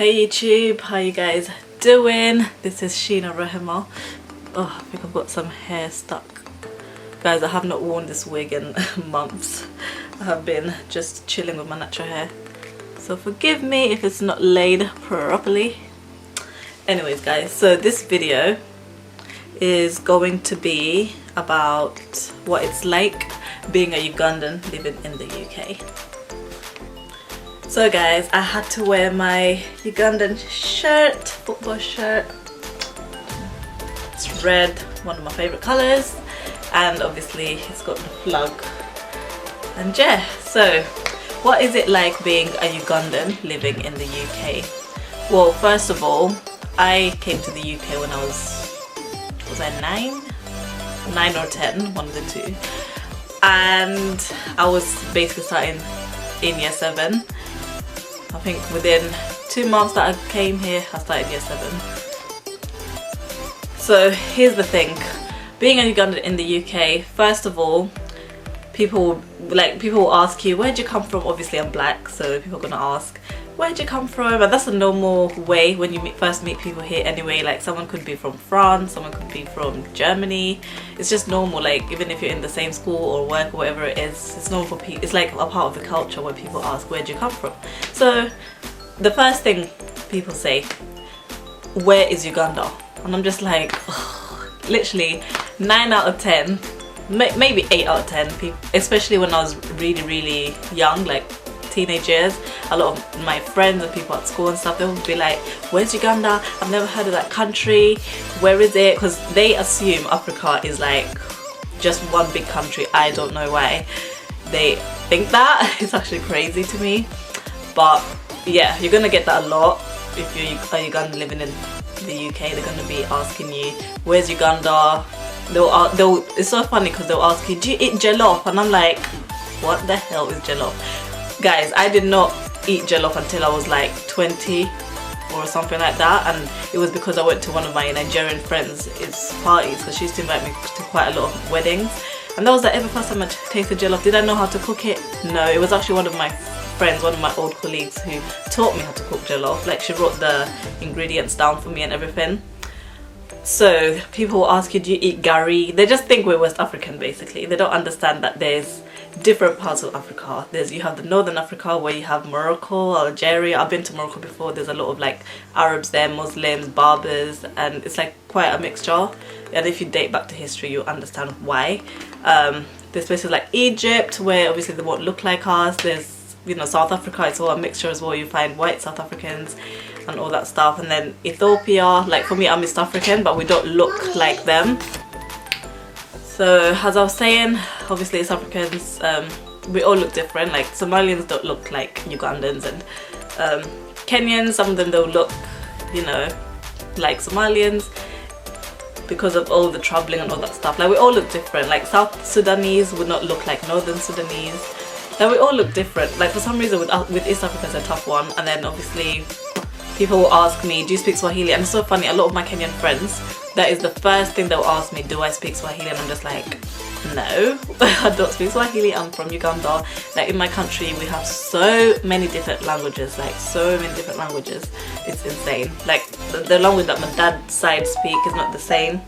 Hey YouTube, how you guys doing? This is Sheena Rehema. Oh, I think I've got some hair stuck. Guys, I have not worn this wig in months. I have been just chilling with my natural hair. So forgive me if it's not laid properly. Anyways guys, so this video is going to be about what it's like being a Ugandan living in the UK. So guys, I had to wear my Ugandan shirt, football shirt. It's red, one of my favorite colors, and obviously it's got the flag. And yeah, so what is it like being a Ugandan living in the UK? Well, first of all, I came to the UK when I was I 9 or 10, one of the two, and I was basically starting in year 7. I think within 2 months that I came here, I started year 7. So here's the thing, being a Ugandan in the UK, first of all, people will ask you, where'd you come from? Obviously I'm black, so people are gonna ask, where'd you come from? And that's a normal way when you first meet people here anyway. Like, someone could be from France, someone could be from Germany. It's just normal, like even if you're in the same school or work or whatever it is, it's normal for people. It's like a part of the culture when people ask, where'd you come from? So the first thing people say, where is Uganda? And I'm just like, ugh. Literally 9 out of 10, maybe 8 out of 10 people, especially when I was really young, like teenage years, a lot of my friends and people at school and stuff, they would be like, where's Uganda? I've never heard of that country, where is it? Because they assume Africa is like just one big country. I don't know why they think that. It's actually crazy to me, but yeah, you're gonna get that a lot if you're a Ugandan living in the UK. They're gonna be asking you, where's Uganda? It's so funny because they'll ask you, do you eat jollof? And I'm like, what the hell is jollof? Guys, I did not eat jollof until I was like 20 or something like that, and it was because I went to one of my Nigerian friends' parties, because she used to invite me to quite a lot of weddings, and that was the ever first time I tasted jollof. Did I know how to cook it? No, it was actually one of my friends, one of my old colleagues, who taught me how to cook jollof. Like, she wrote the ingredients down for me and everything. So people will ask you, do you eat gari? They just think we're West African basically. They don't understand that there's different parts of Africa. You have the northern Africa where you have Morocco, Algeria. I've been to Morocco before. There's a lot of like Arabs there, Muslims, Berbers, and it's like quite a mixture. And if you date back to history, you'll understand why. There's places like Egypt where obviously they won't look like us. There's, you know, South Africa, it's all a mixture as well. You find white South Africans and all that stuff. And then Ethiopia, like for me, I'm East African, but we don't look like them. So as I was saying, obviously East Africans, we all look different. Like Somalians don't look like Ugandans, and Kenyans, some of them don't look, you know, like Somalians because of all the traveling and all that stuff. Like, we all look different. Like South Sudanese would not look like Northern Sudanese. Like, we all look different. Like, for some reason with East Africa it's a tough one. And then obviously people will ask me, do you speak Swahili? And it's so funny, a lot of my Kenyan friends, that is the first thing they'll ask me, do I speak Swahili? And I'm just like, no, I don't speak Swahili. I'm from Uganda. Like, in my country we have so many different languages, like so many different languages. It's insane. Like, the language that my dad's side speak is not the same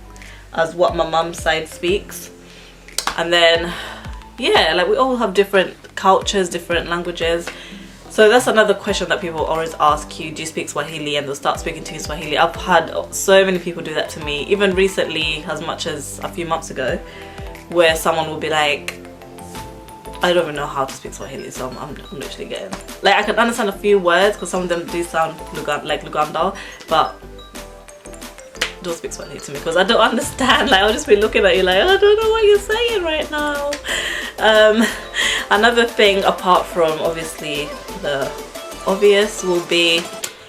as what my mum's side speaks. And then yeah, like, we all have different cultures, different languages. So that's another question that people always ask you, do you speak Swahili? And they'll start speaking to you Swahili. I've had so many people do that to me, even recently, as much as a few months ago, where someone will be like, I don't even know how to speak Swahili, so I'm literally getting, like, I can understand a few words because some of them do sound like Luganda, but don't speak Swahili to me because I don't understand. Like, I'll just be looking at you like, I don't know what you're saying right now. Another thing, apart from obviously the obvious, will be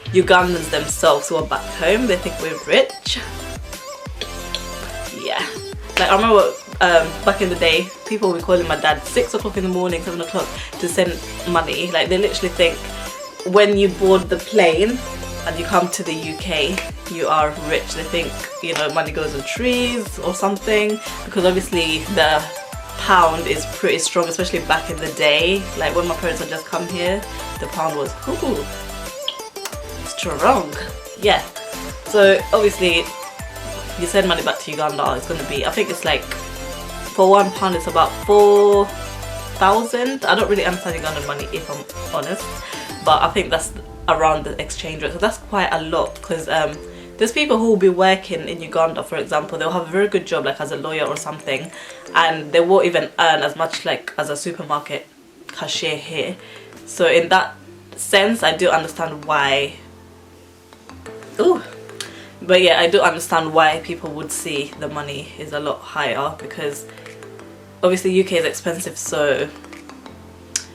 Ugandans themselves who are back home. They think we're rich. Yeah, like, I remember back in the day, people were calling my dad 6 o'clock in the morning, 7 o'clock to send money. Like, they literally think when you board the plane and you come to the UK, you are rich. They think, you know, money goes with trees or something, because obviously the pound is pretty strong, especially back in the day. Like, when my parents had just come here, the pound was, ooh, strong. Yeah. So obviously you send money back to Uganda, it's gonna be, I think it's like, for £1 it's about 4,000. I don't really understand Ugandan money if I'm honest, but I think that's around the exchange rate, so that's quite a lot, because there's people who will be working in Uganda, for example, they'll have a very good job like as a lawyer or something, and they won't even earn as much like as a supermarket cashier here. So in that sense I do understand why, but yeah, I do understand why people would see the money is a lot higher, because obviously UK is expensive, so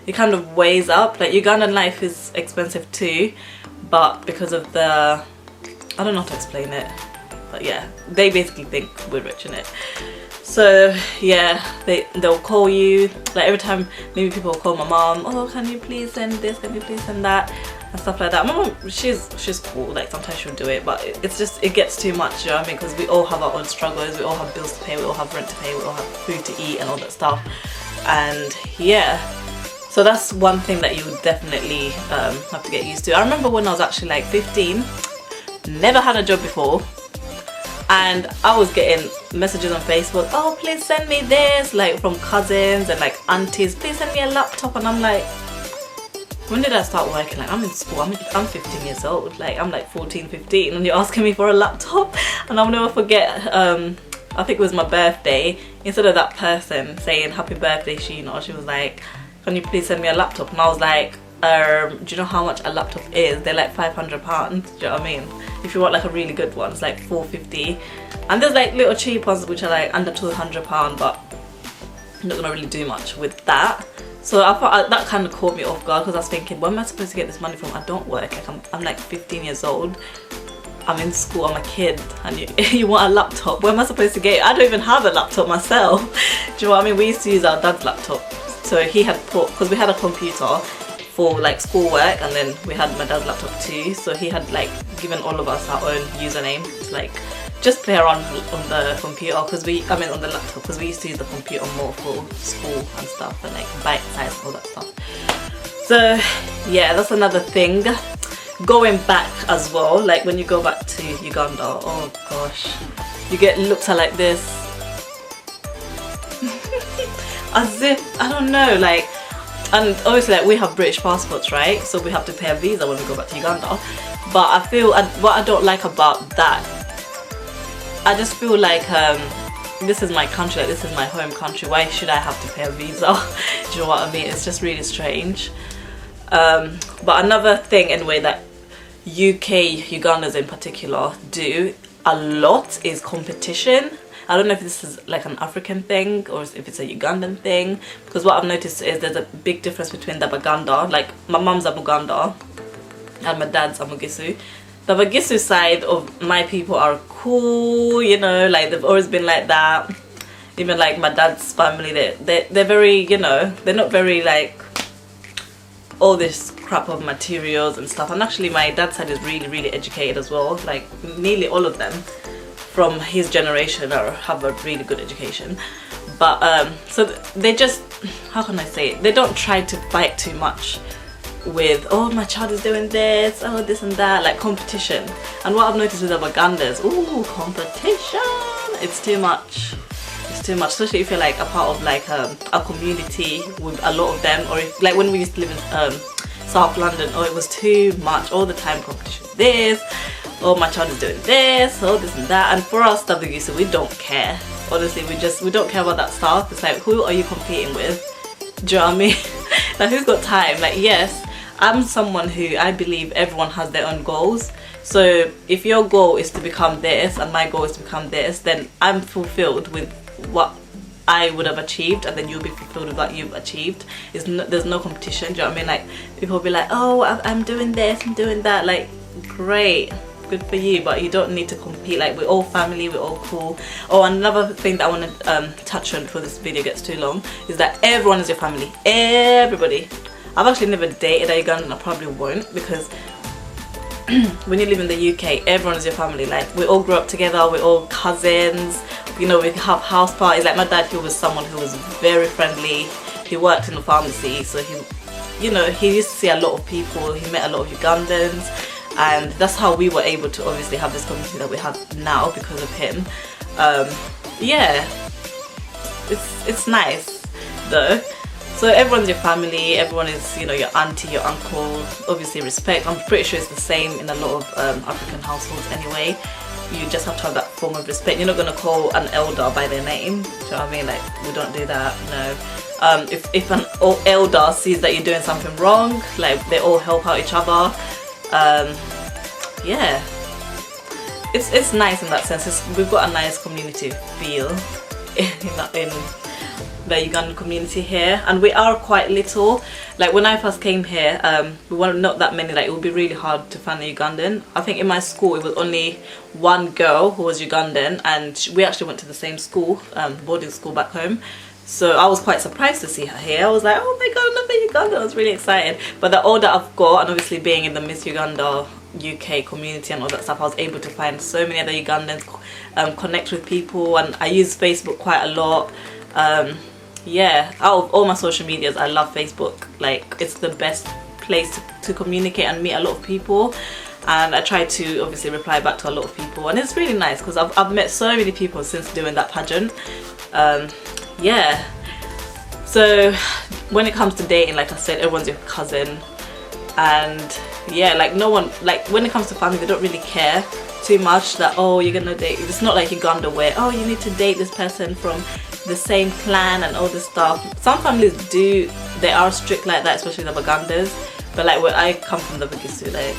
it kind of weighs up. Like Ugandan life is expensive too, but because of the, I don't know how to explain it, but yeah, they basically think we're rich in it. So yeah, they'll call you, like every time maybe people will call my mom, oh can you please send this, can you please send that, and stuff like that. My mom, she's cool, like sometimes she'll do it, but it's just, it gets too much, you know what I mean, because we all have our own struggles, we all have bills to pay, we all have rent to pay, we all have food to eat and all that stuff. And yeah, so that's one thing that you would definitely have to get used to. I remember when I was actually like 15, never had a job before, and I was getting messages on Facebook, oh please send me this, like from cousins and like aunties, please send me a laptop. And I'm like, when did I start working? Like I'm in school, I'm 15 years old, like I'm like 14, 15, and you're asking me for a laptop. And I'll never forget, I think it was my birthday, instead of that person saying happy birthday Sheena, she was like, can you please send me a laptop? And I was like, do you know how much a laptop is? They're like £500, do you know what I mean? If you want like a really good one, it's like £450, and there's like little cheap ones which are like under £200, but I'm not gonna really do much with that. So I thought that kind of caught me off guard, because I was thinking, where am I supposed to get this money from? I don't work, like I'm like 15 years old, I'm in school, I'm a kid, and you want a laptop, where am I supposed to get it? I don't even have a laptop myself. Do you know what I mean? We used to use our dad's laptop, so he had put, because we had a computer for like schoolwork, and then we had my dad's laptop too, so he had like given all of us our own username to like just play around on the computer, because on the laptop, because we used to use the computer more for school and stuff, and like bite size and all that stuff. So yeah, that's another thing. Going back as well, like when you go back to Uganda, oh gosh, you get looked at like this as if, I don't know, like, and obviously like we have British passports, right, so we have to pay a visa when we go back to Uganda. But I feel, what I don't like about that, I just feel like this is my country, like this is my home country, why should I have to pay a visa? Do you know what I mean? It's just really strange. But another thing anyway that Ugandans in particular do a lot is competition. I don't know if this is like an African thing or if it's a Ugandan thing, because what I've noticed is there's a big difference between the Baganda, like my mum's a Buganda and my dad's a Mugisu. The Bagisu side of my people are cool, you know, like they've always been like that. Even like my dad's family, they're very, you know, they're not very like all this crap of materials and stuff. And actually my dad's side is really educated as well, like nearly all of them from his generation have a really good education. But so they just, how can I say it, they don't try to fight too much with, oh my child is doing this, oh this and that, like competition. And what I've noticed with the Bagandas, ooh, competition, it's too much. It's too much, especially if you're like a part of like a community with a lot of them, or if, like when we used to live in South London, oh it was too much, all the time competition, this, oh my child is doing this, oh this and that. And for us WGC, we don't care, honestly, we don't care about that stuff. It's like, who are you competing with? Do you know what I mean? Like, who's got time? Like, yes, I'm someone who, I believe everyone has their own goals. So if your goal is to become this and my goal is to become this, then I'm fulfilled with what I would have achieved, and then you'll be fulfilled with what you've achieved. There's no competition. Do you know what I mean? Like, people will be like, oh I'm doing this, I'm doing that, like great, good for you, but you don't need to compete. Like, we're all family, we're all cool. Oh, another thing that I want to touch on before this video gets too long is that everyone is your family, everybody. I've actually never dated a Ugandan, and I probably won't, because when you live in the UK, everyone is your family. Like, we all grew up together, we're all cousins, you know, we have house parties. Like my dad, he was someone who was very friendly. He worked in the pharmacy, so he, you know, he used to see a lot of people, he met a lot of Ugandans, and that's how we were able to obviously have this community that we have now because of him. Yeah, it's nice though. So everyone's your family, everyone is, you know, your auntie, your uncle, obviously respect. I'm pretty sure it's the same in a lot of African households anyway. You just have to have that form of respect. You're not going to call an elder by their name, do you know what I mean? Like, we don't do that, no. If an elder sees that you're doing something wrong, like, they all help out each other. Yeah, it's nice in that sense. We've got a nice community feel in the Ugandan community here, and we are quite little. Like when I first came here, we were not that many. Like it would be really hard to find a Ugandan. I think in my school it was only one girl who was Ugandan, and we actually went to the same school, boarding school back home. So I was quite surprised to see her here. I was like, oh my god, another Ugandan. I was really excited. But the older I've got, and obviously being in the Miss Uganda UK community and all that stuff, I was able to find so many other Ugandans, connect with people, and I use Facebook quite a lot. Yeah, out of all my social medias, I love Facebook. Like, it's the best place to communicate and meet a lot of people, and I try to obviously reply back to a lot of people, and it's really nice because I've met so many people since doing that pageant. Yeah, so when it comes to dating, like I said, everyone's your cousin, and yeah, like no one, like when it comes to family, they don't really care too much that, oh, you're gonna date. It's not like Uganda where, oh, you need to date this person from the same clan and all this stuff. Some families do, they are strict like that, especially the Ugandas, but like where I come from, the Bugisu, like,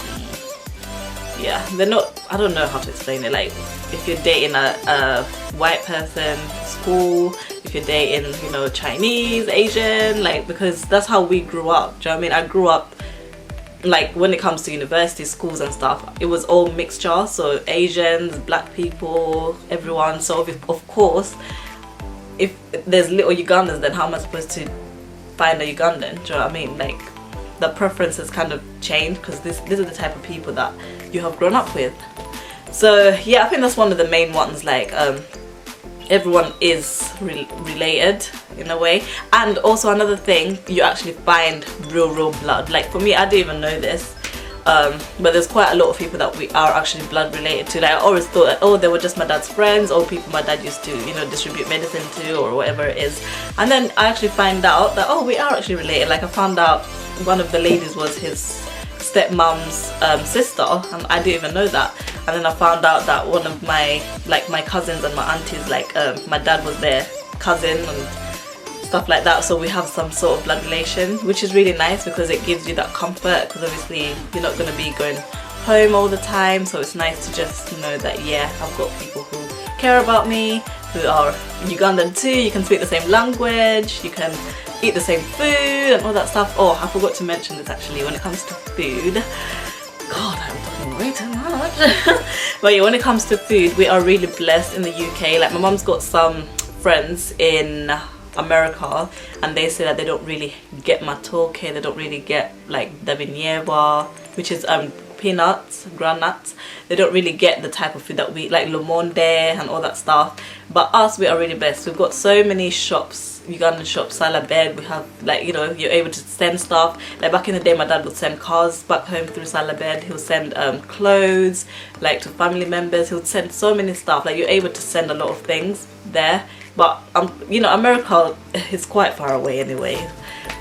yeah, they're not, I don't know how to explain it. Like if you're dating a white person, it's cool. If you're dating, you know, Chinese, Asian, like, because that's how we grew up, do you know what I mean? I grew up, like when it comes to university, schools and stuff, it was all mixture, so Asians, black people, everyone. So of course, if there's little Ugandans, then how am I supposed to find a Ugandan? Do you know what I mean? Like the preferences kind of change because these are the type of people that you have grown up with. So yeah, I think that's one of the main ones. Like everyone is related in a way, and also another thing, you actually find real blood. Like for me, I didn't even know this, but there's quite a lot of people that we are actually blood related to. Like I always thought that, oh, they were just my dad's friends or people my dad used to, you know, distribute medicine to or whatever it is, and then I actually find out that, oh, we are actually related. Like I found out one of the ladies was his stepmom's sister, and I didn't even know that. And then I found out that one of my cousins and my aunties, like my dad was their cousin and stuff like that. So we have some sort of blood relation, which is really nice because it gives you that comfort, because obviously you're not going to be going home all the time. So it's nice to just know that, yeah, I've got people who care about me, who are Ugandan too. You can speak the same language, you can eat the same food and all that stuff. Oh, I forgot to mention this actually, when it comes to food. God, I'm talking way too much. But yeah, when it comes to food, we are really blessed in the UK. Like my mom's got some friends in America, and they say that they don't really get matoke, they don't really get like dabinyeva, which is peanuts, groundnuts. They don't really get the type of food that we like, lomonde and all that stuff. But us, we are really blessed. We've got so many shops, Ugandan shops, Salabed. We have, like, you know, you're able to send stuff. Like back in the day, my dad would send cars back home through Salabed. He'll send clothes, like, to family members. He'll send so many stuff. Like, you're able to send a lot of things there. But you know, America is quite far away anyway.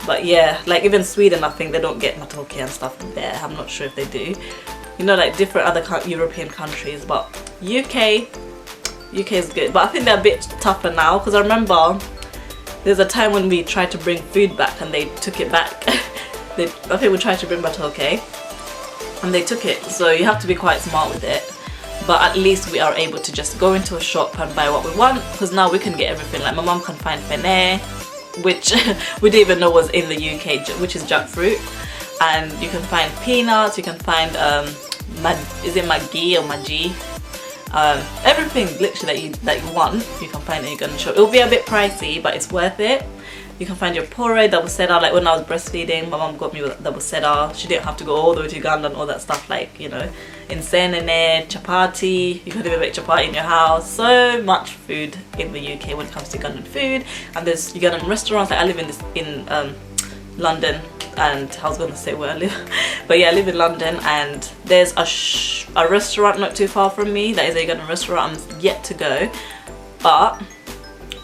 But yeah, like even Sweden, I think they don't get matoke and stuff there. I'm not sure if they do. You know, like different other European countries. But UK is good. But I think they're a bit tougher now, because I remember there's a time when we tried to bring food back and they took it back. I think we tried to bring matoke and they took it. So you have to be quite smart with it. But at least we are able to just go into a shop and buy what we want, because now we can get everything. Like my mom can find fene, which we didn't even know was in the UK, which is jackfruit, and you can find peanuts, you can find is it magi or magi, everything literally that you want, you can find it in Ugandan shop. It will be a bit pricey, but it's worth it. You can find your porridge, double seda. Like when I was breastfeeding, my mom got me with double seda. She didn't have to go all the way to Uganda and all that stuff, like, you know, insenene, chapati. You can even make chapati in your house. So much food in the UK when it comes to Ugandan food. And there's Ugandan restaurants. Like I live in London, and I was gonna say where I live, but yeah, I live in London, and there's a restaurant not too far from me that is a Ugandan restaurant. I'm yet to go, but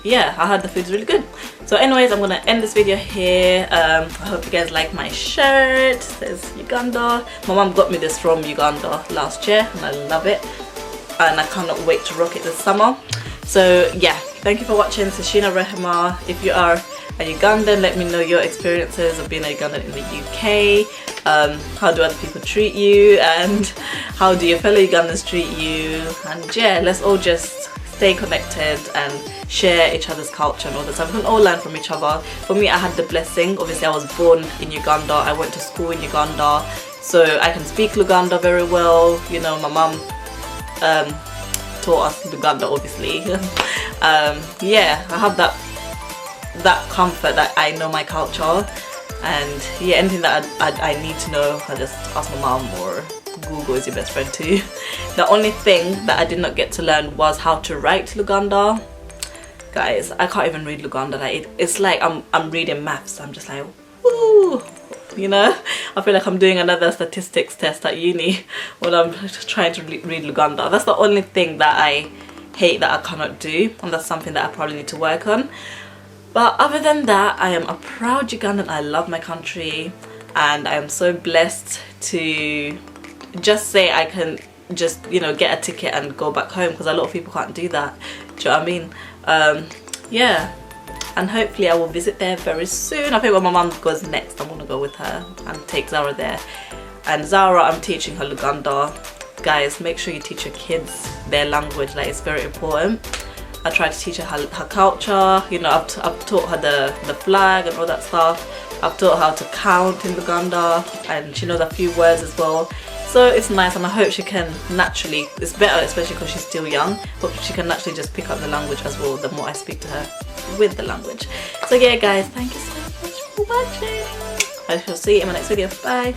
yeah, I heard the food's really good. So anyways, I'm gonna end this video here. I hope you guys like my shirt. It says Uganda. My mom got me this from Uganda last year and I love it, and I cannot wait to rock it this summer. So yeah, thank you for watching. This is Sheena Rehema. If you are a Ugandan, let me know your experiences of being a Ugandan in the UK. How do other people treat you, and how do your fellow Ugandans treat you? And yeah, let's all just stay connected and share each other's culture and all that stuff. We can all learn from each other. For me, I had the blessing. Obviously, I was born in Uganda. I went to school in Uganda, so I can speak Luganda very well. You know, my mum taught us Luganda, obviously. Yeah, I have that comfort that I know my culture, and yeah, anything that I need to know, I just ask my mum, or Google is your best friend too. The only thing that I did not get to learn was how to write Luganda. Guys, I can't even read Luganda. Like it's like I'm reading maths. I'm just like, woo, you know. I feel like I'm doing another statistics test at uni when I'm trying to read Luganda. That's the only thing that I hate that I cannot do, and that's something that I probably need to work on. But other than that, I am a proud Ugandan. I love my country, and I am so blessed to just say I can just, you know, get a ticket and go back home, because a lot of people can't do that. Do you know what I mean? Yeah, and hopefully I will visit there very soon. I think when my mum goes next, I'm gonna go with her and take Zara there. And Zara, I'm teaching her Luganda. Guys, make sure you teach your kids their language. Like, it's very important. I try to teach her her culture. You know, I've taught her the flag and all that stuff. I've taught her how to count in Luganda, and she knows a few words as well. So it's nice, and I hope she can naturally, it's better especially because she's still young, but she can naturally just pick up the language as well the more I speak to her with the language. So yeah guys, thank you so much for watching. I shall see you in my next video. Bye.